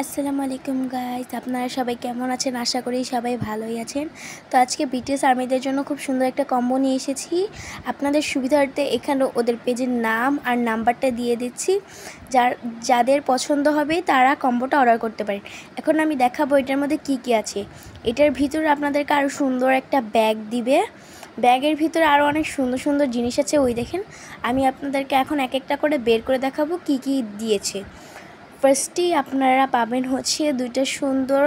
আসসালামু আলাইকুম গাইস, আপনারা সবাই কেমন আছেন? আশা করি সবাই ভালোই আছেন। তো আজকে বিটিএস আর্মিদের জন্য খুব সুন্দর একটা কম্বো নিয়ে এসেছি। আপনাদের সুবিধার্থে এখানে ওদের পেজের নাম আর নাম্বারটা দিয়ে দিচ্ছি। যাদের পছন্দ হবে তারা কম্বোটা অর্ডার করতে পারেন। এখন আমি দেখাবো এটার মধ্যে কি আছে। এটার ভিতরে আপনাদেরকে আরও সুন্দর একটা ব্যাগ দিবে। ব্যাগের ভিতরে আরও অনেক সুন্দর সুন্দর জিনিস আছে, ওই দেখেন। আমি আপনাদেরকে এখন এক একটা করে বের করে দেখাবো কি দিয়েছে। ফার্স্টেই আপনারা পাবেন হচ্ছে দুইটা সুন্দর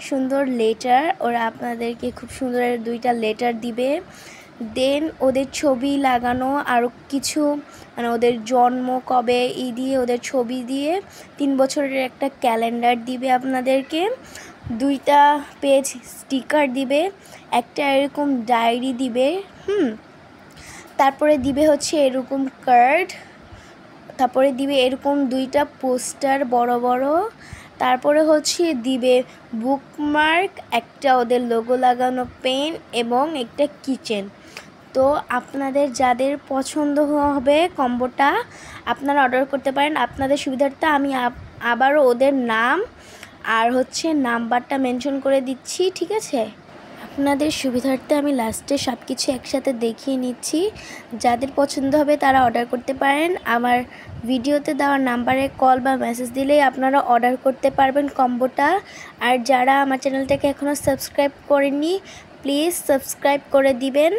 সুন্দর লেটার। ওরা আপনাদেরকে খুব সুন্দর দুইটা লেটার দিবে। দেন ওদের ছবি লাগানো আরও কিছু, মানে ওদের জন্ম কবে দিয়ে ওদের ছবি দিয়ে 3 বছরের একটা ক্যালেন্ডার দিবে আপনাদেরকে। দুইটা পেজ স্টিকার দিবে, একটা এরকম ডায়েরি দিবে। তারপরে দিবে হচ্ছে এরকম কার্ড, তারপরে দিবে এরকম দুইটা পোস্টার বড় বড়। তারপরে হচ্ছে দিবে বুকমার্ক, একটা ওদের লোগো লাগানো পেন এবং একটা কিচেন। তো আপনাদের যাদের পছন্দ হবে কম্বোটা আপনারা অর্ডার করতে পারেন। আপনাদের সুবিধার্থে আমি আবারও ওদের নাম আর হচ্ছে নাম্বারটা মেনশন করে দিচ্ছি, ঠিক আছে? আপনাদের সুবিধার্থে আমি লাস্টে সব কিছু একসাথে দেখিয়ে নিচ্ছি। যাদের পছন্দ হবে তারা অর্ডার করতে পারেন। আমার ভিডিওতে দেওয়া নাম্বারে কল বা মেসেজ দিলেই আপনারা অর্ডার করতে পারবেন কম্বোটা। আর যারা আমার চ্যানেলটাকে এখনও সাবস্ক্রাইব করেননি, প্লিজ সাবস্ক্রাইব করে দিবেন।